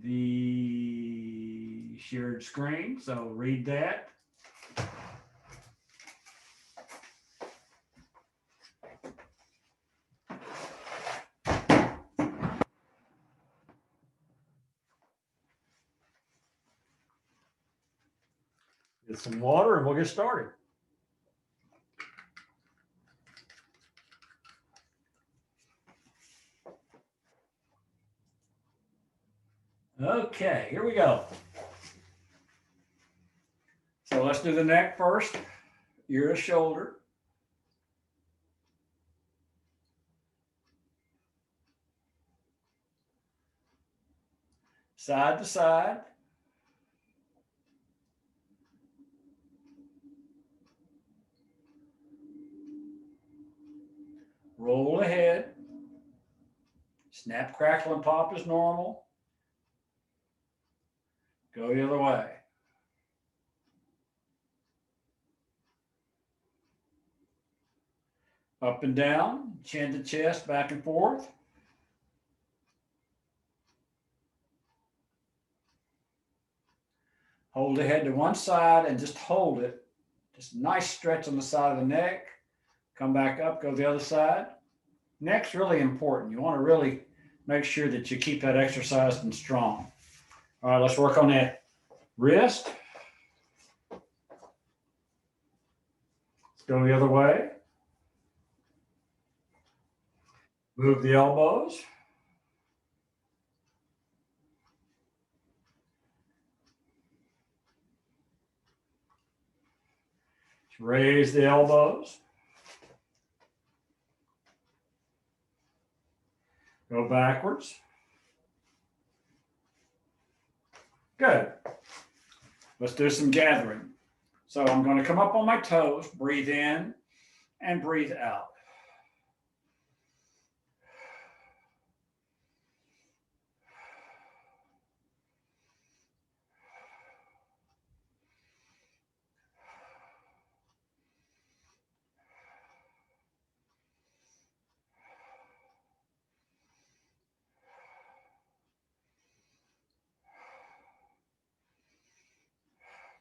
the shared screen. So read that. Get some water and we'll get started. Okay, here we go. So let's do the neck first, ear to shoulder. Side to side. Roll ahead. Snap, crackle, and pop is normal. Go the other way. Up and down, chin to chest, back and forth. Hold the head to one side and just hold it. Just a nice stretch on the side of the neck. Come back up, go the other side. Neck's really important. You want to really make sure that you keep that exercised and strong. All right, let's work on that wrist. Let's go the other way. Move the elbows. Raise the elbows. Go backwards. Good. Let's do some gathering. So I'm going to come up on my toes, breathe in and breathe out.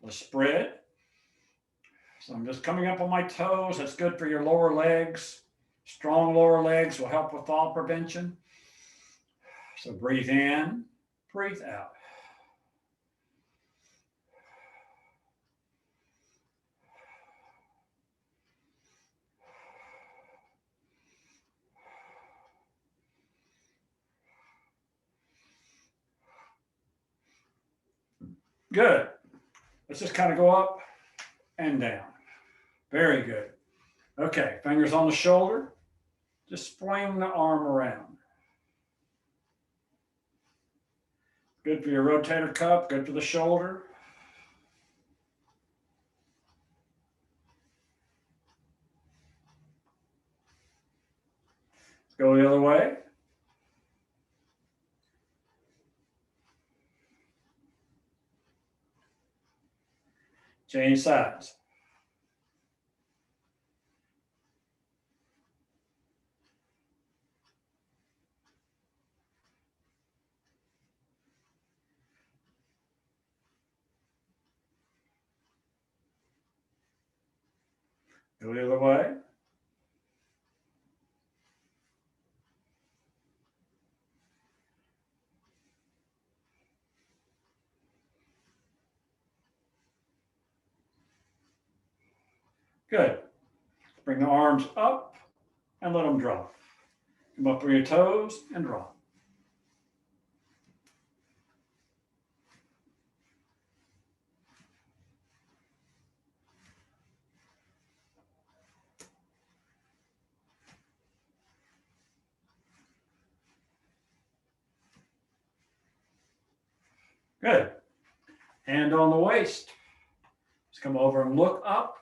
Let's spread. So I'm just coming up on my toes. That's good for your lower legs. Strong lower legs will help with fall prevention. So breathe in, breathe out. Good. Let's just kind of go up and down. Very good. Okay, fingers on the shoulder. Just swing the arm around. Good for your rotator cuff, good for the shoulder. Let's go the other way. Change sides. Go the other way. Good. Bring the arms up and let them drop. Come up on your toes and drop. Good. Hand on the waist. Just come over and look up.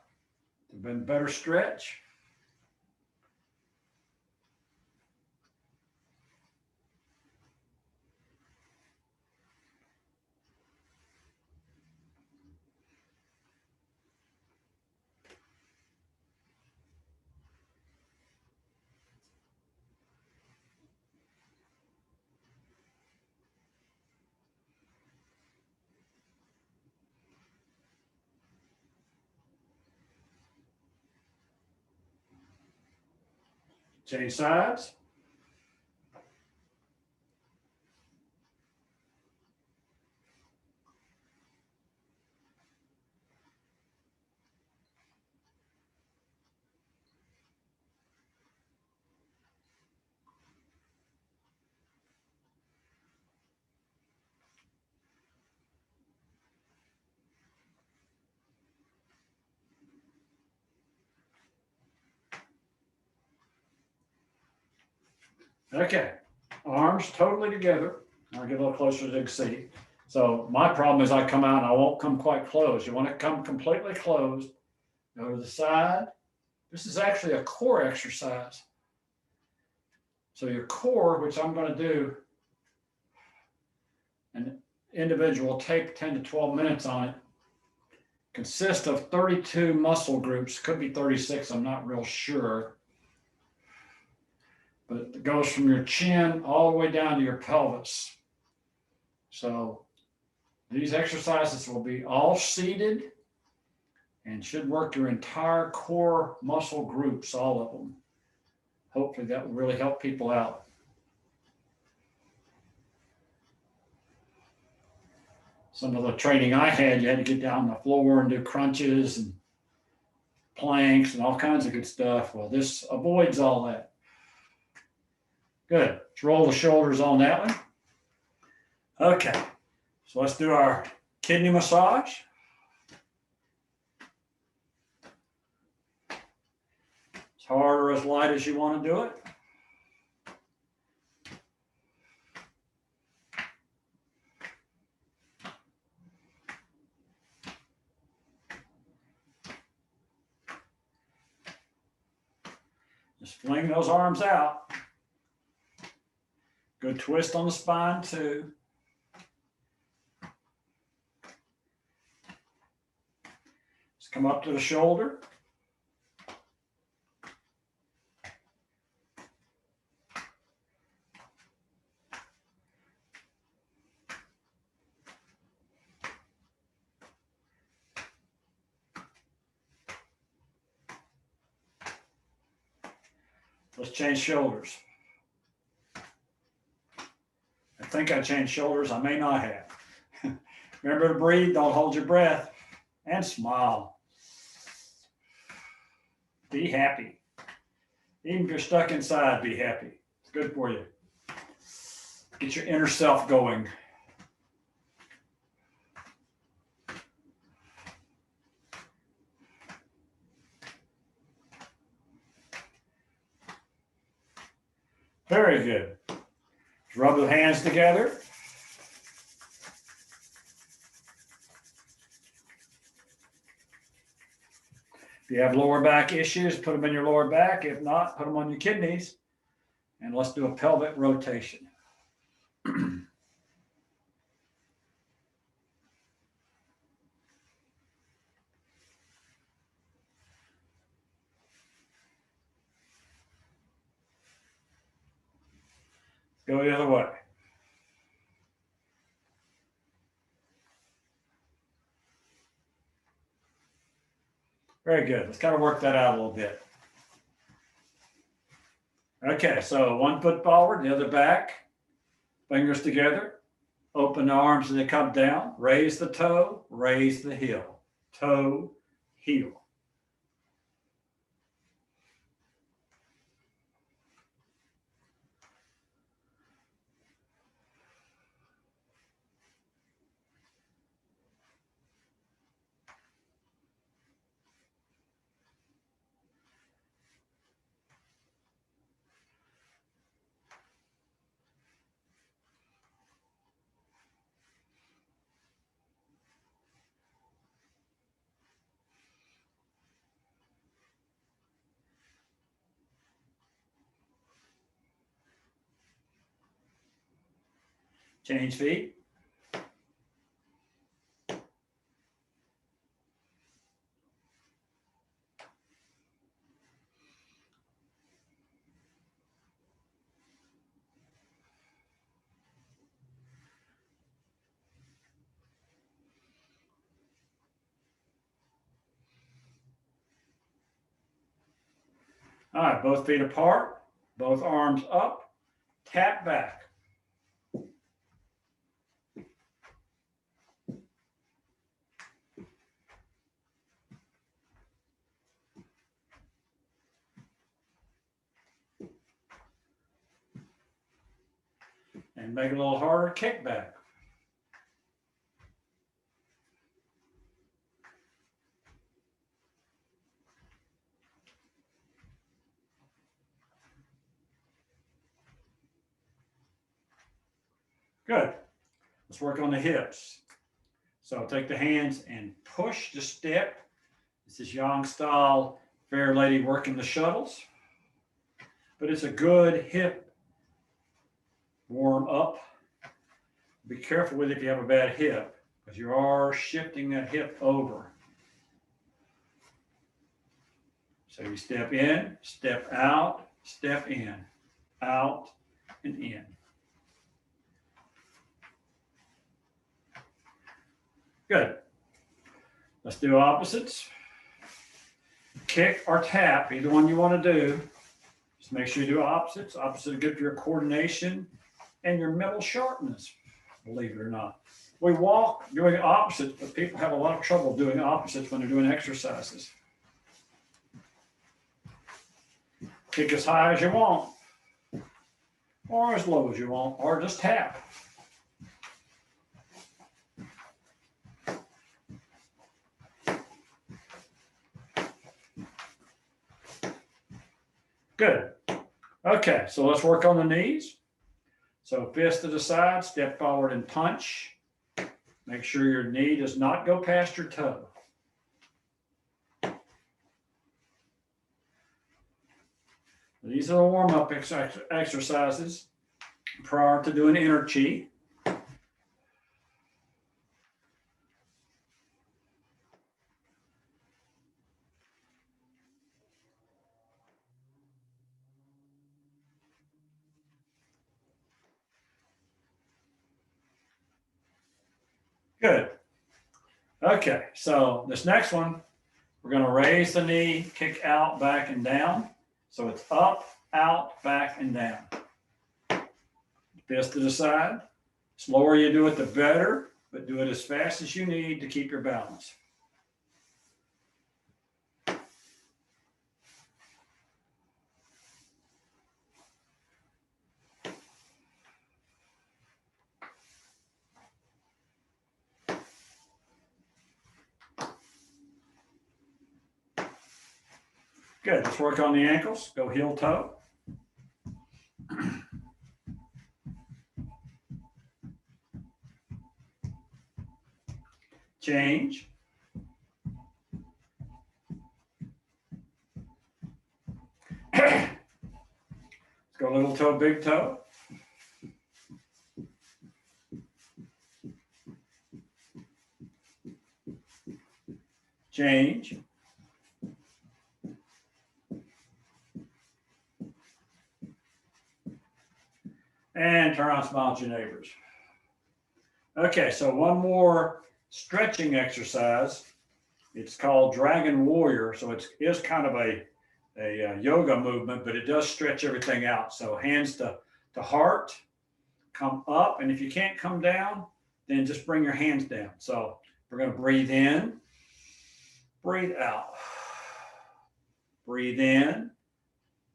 Better stretch. Change sides. Okay, arms totally together. I'll get a little closer so you can see. So my problem is I come out and I won't come quite close. You want to come completely closed. Go to the side. This is actually a core exercise. So your core, which I'm going to do an individual take 10 to 12 minutes on it, consists of 32 muscle groups. Could be 36, I'm not real sure. But it goes from your chin all the way down to your pelvis. So these exercises will be all seated and should work your entire core muscle groups, all of them. Hopefully that will really help people out. Some of the training I had, you had to get down on the floor and do crunches and planks and all kinds of good stuff. Well, this avoids all that. Good. Let's roll the shoulders on that one. Okay. So let's do our kidney massage. As hard or as light as you want to do it. Just fling those arms out. Good twist on the spine too. Just come up to the shoulder. Let's change shoulders. I think I changed shoulders. I may not have. Remember to breathe. Don't hold your breath. And smile. Be happy. Even if you're stuck inside, be happy. It's good for you. Get your inner self going. Very good. Rub the hands together. If you have lower back issues, put them in your lower back. If not, put them on your kidneys. And let's do a pelvic rotation. Go the other way. Very good. Let's kind of work that out a little bit. Okay, so one foot forward, the other back, fingers together, open the arms as they come down, raise the toe, raise the heel, toe, heel. Change feet. All right, both feet apart. Both arms up, tap back. And make it a little harder, kick back. Good. Let's work on the hips. So take the hands and push the step. This is yang style, fair lady working the shuttles. But it's a good hip warm up. Be careful with it if you have a bad hip, because you are shifting that hip over. So you step in, step out, step in, out, and in. Good. Let's do opposites. Kick or tap, either one you want to do. Just make sure you do opposites. Opposites are good for your coordination and your mental sharpness, believe it or not. We walk doing opposites, but people have a lot of trouble doing opposites when they're doing exercises. Kick as high as you want, or as low as you want, or just tap. Good. Okay, so let's work on the knees. So fist to the side, step forward and punch. Make sure your knee does not go past your toe. These are the warm-up exercises prior to doing Enerchi. Good. Okay, so this next one, we're going to raise the knee, kick out, back, and down. So it's up, out, back, and down. Fist to the side. The slower you do it, the better, but do it as fast as you need to keep your balance. Good. Let's work on the ankles. Go heel toe. Change. Let's go little toe, big toe. Change. And turn around, smile at your neighbors. Okay, so one more stretching exercise. It's called Dragon Warrior. So it is kind of a yoga movement, but it does stretch everything out. So hands to heart, come up. And if you can't come down, then just bring your hands down. So we're going to breathe in, breathe out. Breathe in,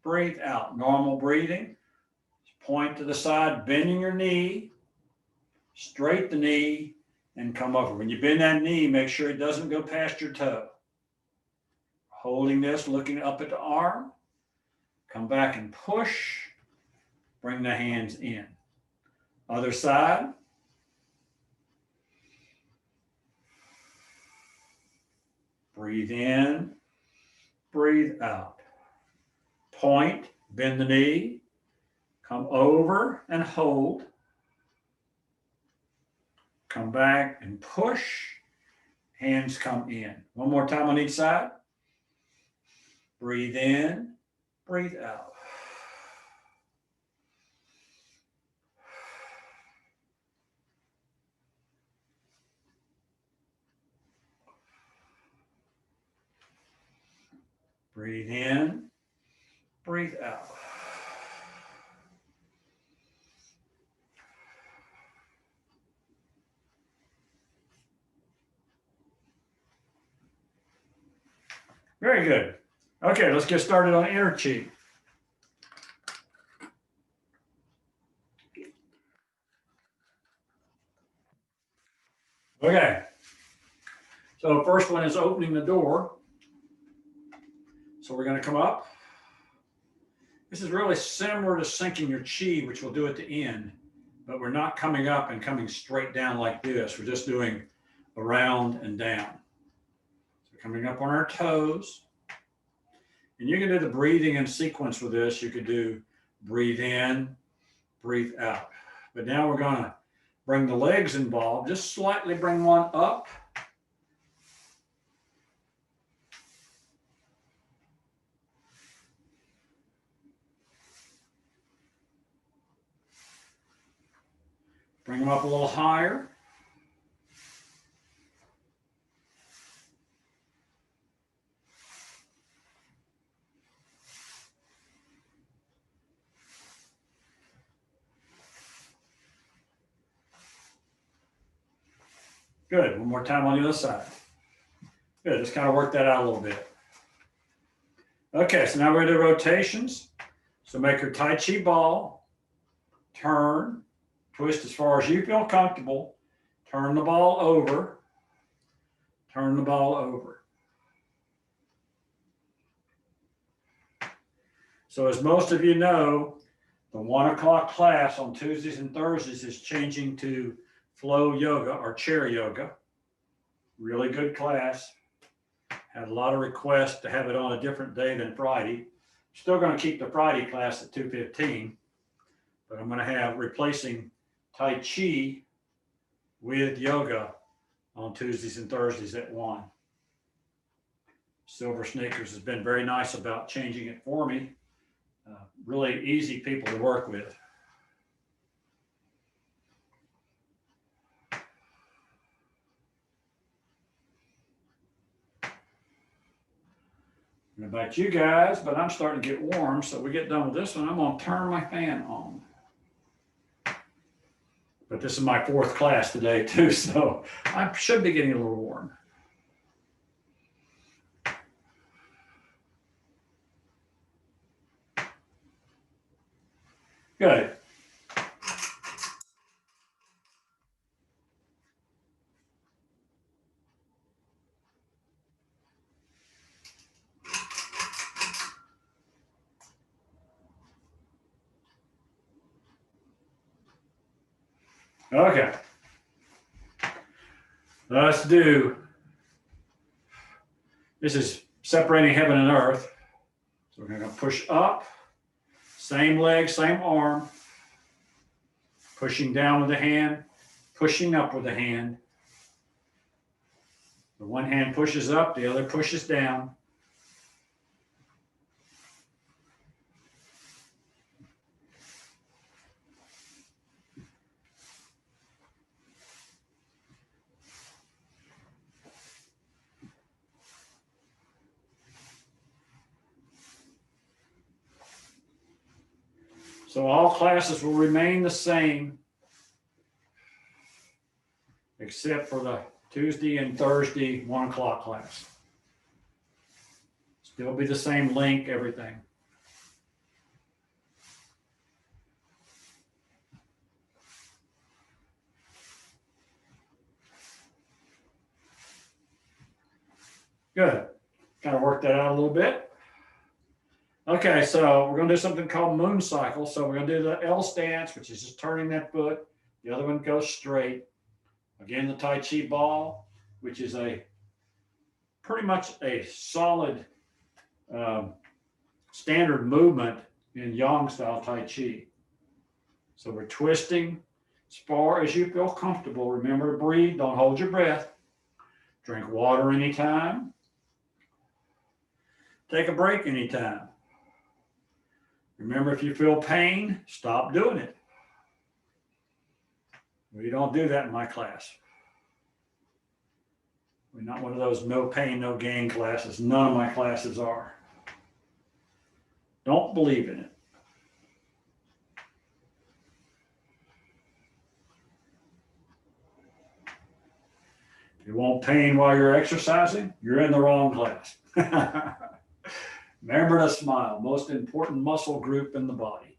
breathe out. Normal breathing. Point to the side, bending your knee, straight the knee, and come over. When you bend that knee, make sure it doesn't go past your toe. Holding this, looking up at the arm. Come back and push. Bring the hands in. Other side. Breathe in, breathe out. Point, bend the knee. Come over and hold. Come back and push. Hands come in. One more time on each side. Breathe in, breathe out. Breathe in, breathe out. Very good. Okay, let's get started on Enerchi. Okay, so the first one is opening the door. So we're going to come up. This is really similar to sinking your chi, which we'll do at the end, but we're not coming up and coming straight down like this. We're just doing around and down. So coming up on our toes. And you can do the breathing in sequence with this. You could do breathe in, breathe out. But now we're going to bring the legs involved. Just slightly bring one up. Bring them up a little higher. Good. One more time on the other side. Good. Just kind of work that out a little bit. Okay, so now we're going to do rotations. So make your Tai Chi ball, turn, twist as far as you feel comfortable, turn the ball over, turn the ball over. So as most of you know, the 1 o'clock class on Tuesdays and Thursdays is changing to flow yoga or chair yoga. Really good class. Had a lot of requests to have it on a different day than Friday. Still going to keep the Friday class at 2:15, but I'm going to have replacing Tai Chi with yoga on Tuesdays and Thursdays at 1. Silver Sneakers has been very nice about changing it for me. Really easy people to work with. I don't know about you guys, but I'm starting to get warm, so we get done with this one. I'm going to turn my fan on. But this is my 4th class today, too, so I should be getting a little warm. Good. Okay. Let's do, this is separating heaven and earth. So we're going to push up, same leg, same arm, pushing down with the hand, pushing up with the hand. The one hand pushes up, the other pushes down. So all classes will remain the same, except for the Tuesday and Thursday 1 o'clock class. Still be the same link, everything. Good. Kind of work that out a little bit. Okay, so we're going to do something called moon cycle. So we're going to do the L stance, which is just turning that foot. The other one goes straight. Again, the Tai Chi ball, which is a pretty much a solid standard movement in Yang style Tai Chi. So we're twisting as far as you feel comfortable. Remember to breathe. Don't hold your breath. Drink water anytime. Take a break anytime. Remember, if you feel pain, stop doing it. We don't do that in my class. We're not one of those no pain, no gain classes. None of my classes are. Don't believe in it. If you want pain while you're exercising, you're in the wrong class. Remember to smile, most important muscle group in the body.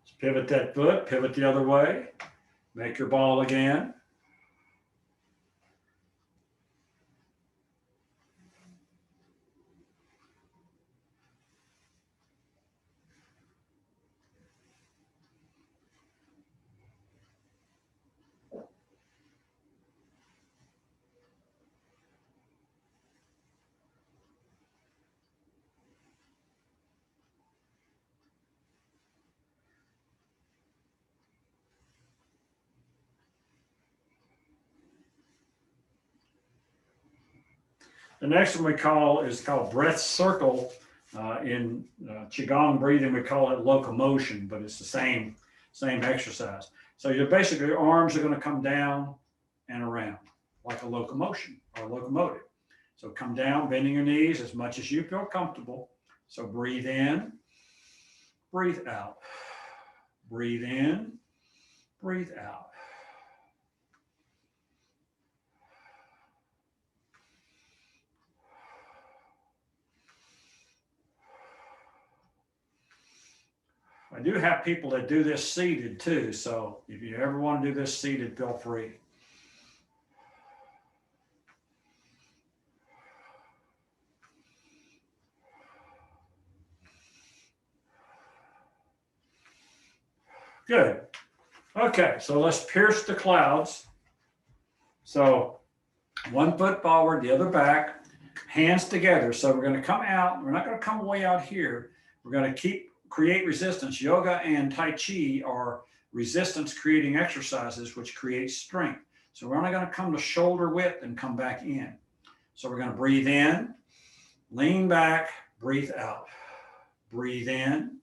Just pivot that foot, pivot the other way, make your ball again. The next one we call is called breath circle. In Qigong breathing, we call it locomotion, but it's the same exercise. So basically your arms are going to come down and around like a locomotion or a locomotive. So come down, bending your knees as much as you feel comfortable. So breathe in, breathe out. Breathe in, breathe out. I do have people that do this seated too, so if you ever want to do this seated, feel free. Good. Okay, so let's pierce the clouds. So one foot forward, the other back, hands together. So we're going to come out. We're not going to come way out here. We're going to create resistance. Yoga and Tai Chi are resistance creating exercises, which create strength. So we're only going to come to shoulder width and come back in. So we're going to breathe in, lean back, breathe out. Breathe in,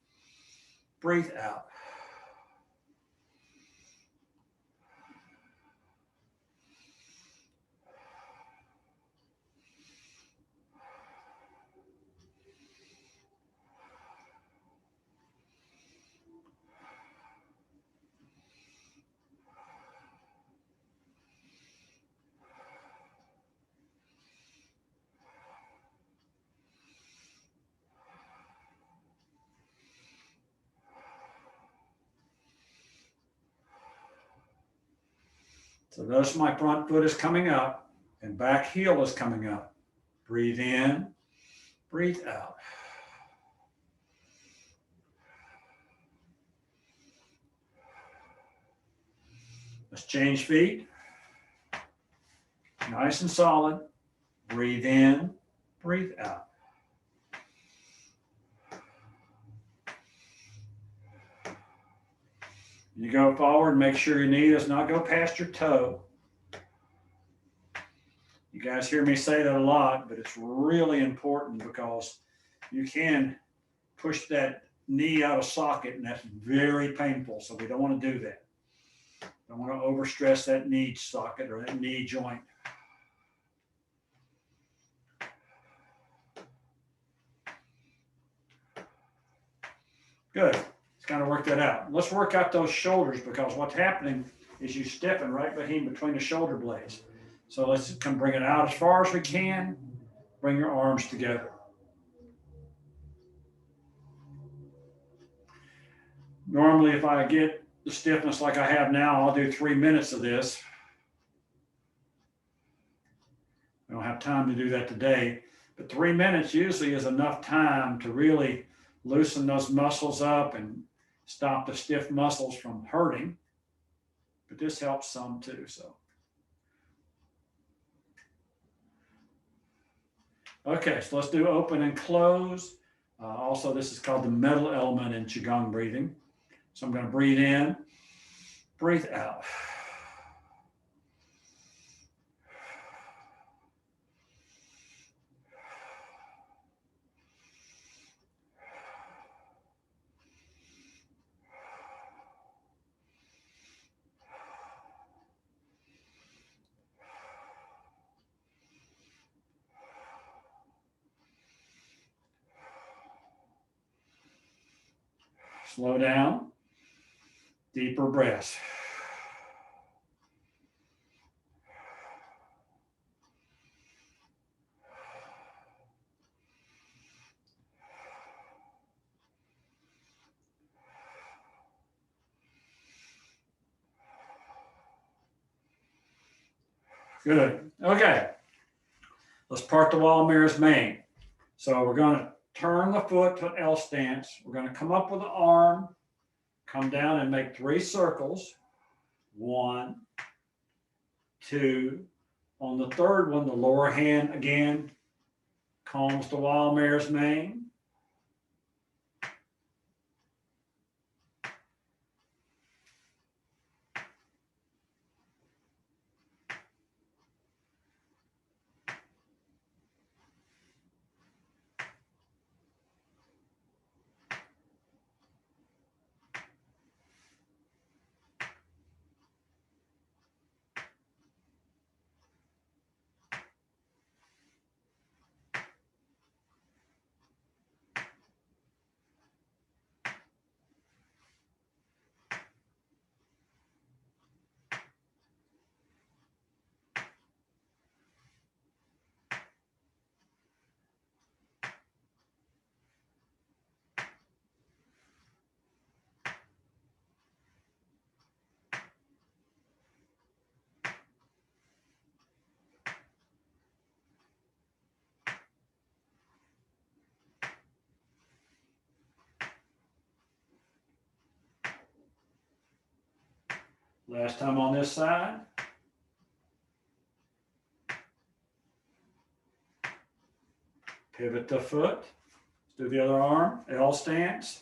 breathe out. So notice my front foot is coming up and back heel is coming up. Breathe in, breathe out. Let's change feet. Nice and solid. Breathe in, breathe out. You go forward, make sure your knee does not go past your toe. You guys hear me say that a lot, but it's really important because you can push that knee out of socket and that's very painful. So we don't want to do that. Don't want to overstress that knee socket or that knee joint. Good. Let's kind of work that out. Let's work out those shoulders because what's happening is you stiffen right between the shoulder blades. So let's come bring it out as far as we can. Bring your arms together. Normally, if I get the stiffness like I have now, I'll do 3 minutes of this. I don't have time to do that today, but 3 minutes usually is enough time to really loosen those muscles up and stop the stiff muscles from hurting. But this helps some too, so. Okay, so let's do open and close. Also, this is called the middle element in Qigong breathing. So I'm going to breathe in, breathe out. Slow down. Deeper breaths. Good. Okay. Let's part the wild mare's mane. So we're going to turn the foot to an L stance. We're going to come up with the arm, come down and make 3 circles. 1, 2. On the third one, the lower hand again combs the wild mare's mane. Last time on this side. Pivot the foot. Let's do the other arm, L stance.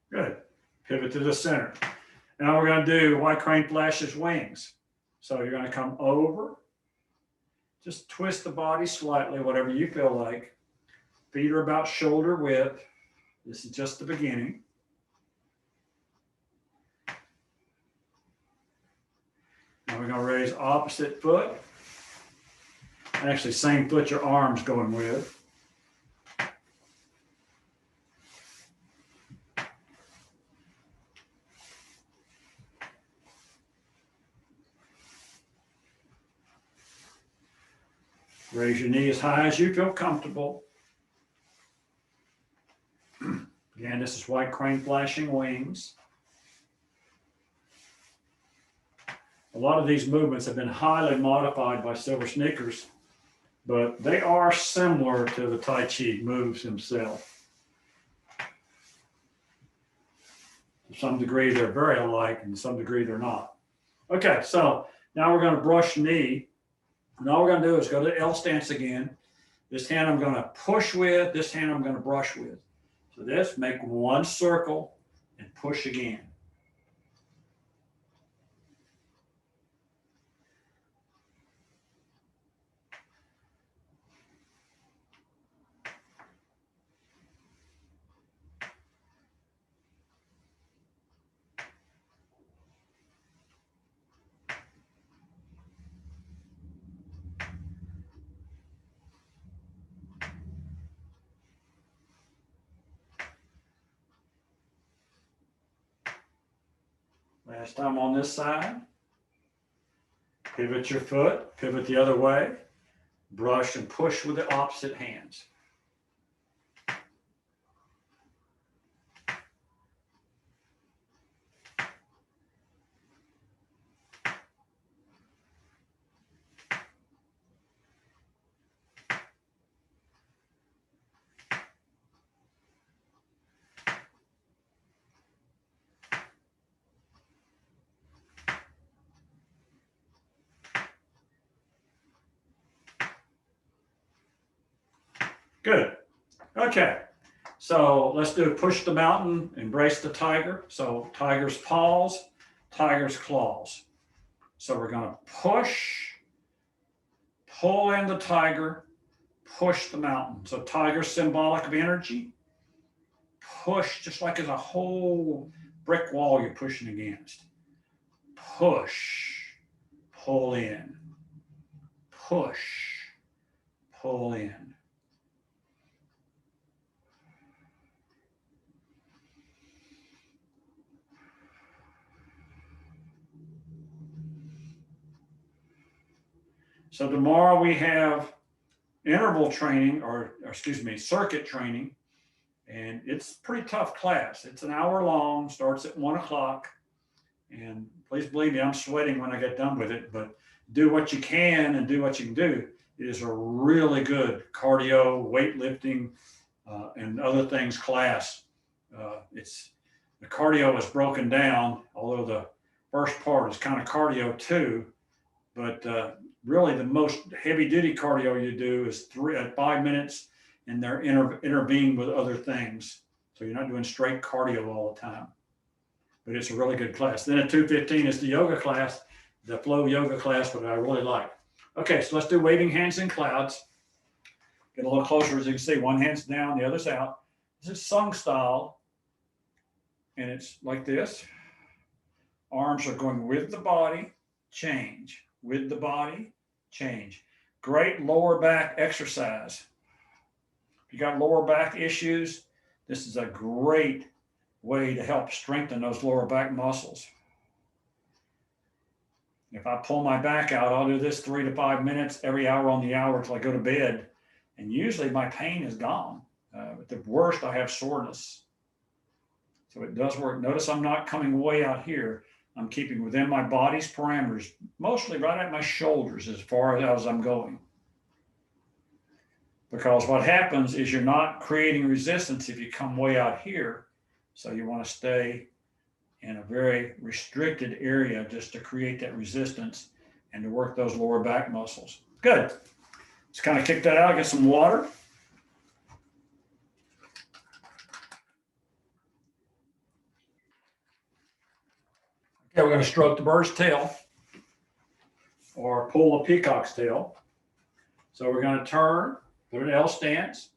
Good. Pivot to the center. Now we're going to do white crane flashes wings. So you're going to come over, just twist the body slightly, whatever you feel like. Feet are about shoulder width. This is just the beginning. Now we're going to raise opposite foot. Actually, same foot your arm's going with. Raise your knee as high as you feel comfortable. Again, this is white crane flashing wings. A lot of these movements have been highly modified by Silver Sneakers, but they are similar to the Tai Chi moves themselves. To some degree, they're very alike, and to some degree, they're not. Okay, so now we're going to brush knee. And all we're going to do is go to L stance again. This hand I'm going to push with, this hand I'm going to brush with. So this, make 1 circle and push again. Last time on this side. Pivot your foot, pivot the other way, brush and push with the opposite hands. Good. Okay. So let's do push the mountain, embrace the tiger. So tiger's paws, tiger's claws. So we're going to push, pull in the tiger, push the mountain. So tiger's symbolic of energy. Push, just like it's a whole brick wall you're pushing against. Push, pull in, push, pull in. So tomorrow we have interval training, or excuse me, circuit training, and it's a pretty tough class. It's an hour long, starts at 1 o'clock, and please believe me, I'm sweating when I get done with it, but do what you can and do what you can do. It is a really good cardio, weightlifting, and other things class. The cardio is broken down, although the first part is kind of cardio too, but really the most heavy duty cardio you do is 5 minutes, and they're intervened with other things. So you're not doing straight cardio all the time, but it's a really good class. Then at 2:15 is the yoga class, the flow yoga class, what I really like. Okay, so let's do waving hands in clouds. Get a little closer. As you can see, one hand's down, the other's out. This is sung style, and it's like this. Arms are going with the body, change. With the body, change. Great lower back exercise. If you got lower back issues, this is a great way to help strengthen those lower back muscles. If I pull my back out, I'll do this 3 to 5 minutes every hour on the hour till I go to bed. And usually my pain is gone. At the worst, I have soreness. So it does work. Notice I'm not coming way out here. I'm keeping within my body's parameters, mostly right at my shoulders as far as I'm going. Because what happens is you're not creating resistance if you come way out here. So you want to stay in a very restricted area just to create that resistance and to work those lower back muscles. Good. Let's kind of kick that out, get some water. Okay, we're going to stroke the bird's tail or pull the peacock's tail. So we're going to turn, put an L stance.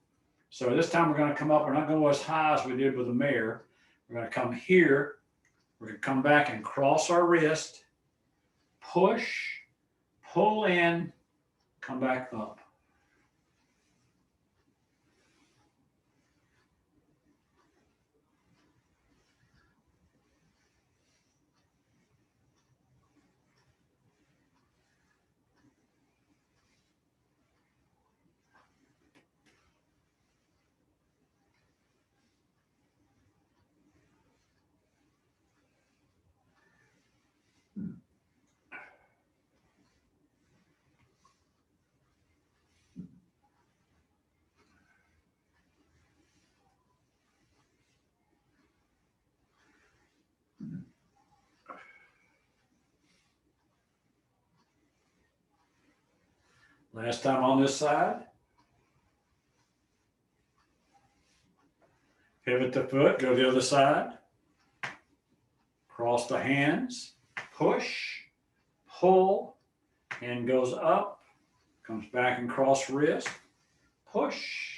So this time we're going to come up. We're not going to go as high as we did with the mare. We're going to come here. We're going to come back and cross our wrist, push, pull in, come back up. Last time on this side. Pivot the foot, go to the other side. Cross the hands, push, pull, hand goes up, comes back and cross wrist, push.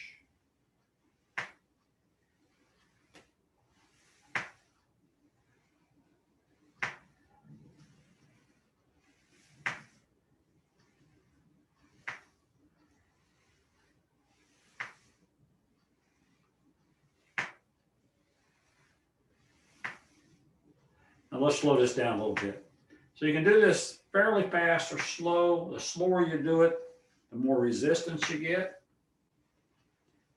Now let's slow this down a little bit. So you can do this fairly fast or slow. The slower you do it, the more resistance you get,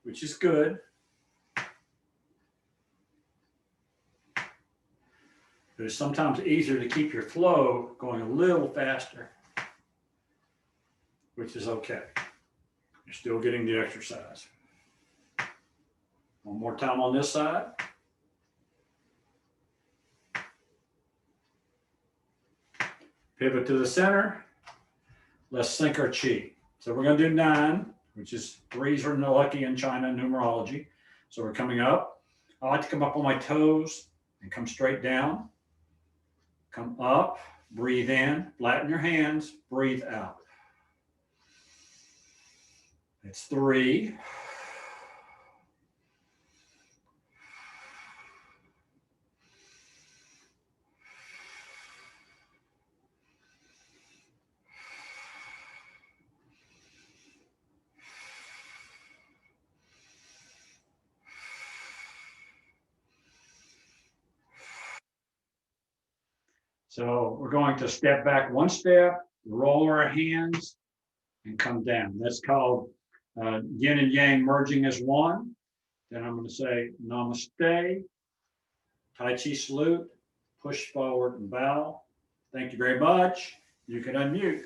which is good. But it's sometimes easier to keep your flow going a little faster, which is okay. You're still getting the exercise. One more time on this side. Pivot to the center. Let's sync our chi. So we're going to do 9. which is threes are lucky in China numerology. So we're coming up. I like to come up on my toes and come straight down. Come up, breathe in, flatten your hands, breathe out. It's 3. So we're going to step back 1 step, roll our hands, and come down. That's called yin and yang merging as one. Then I'm going to say namaste, Tai Chi salute, push forward and bow. Thank you very much. You can unmute.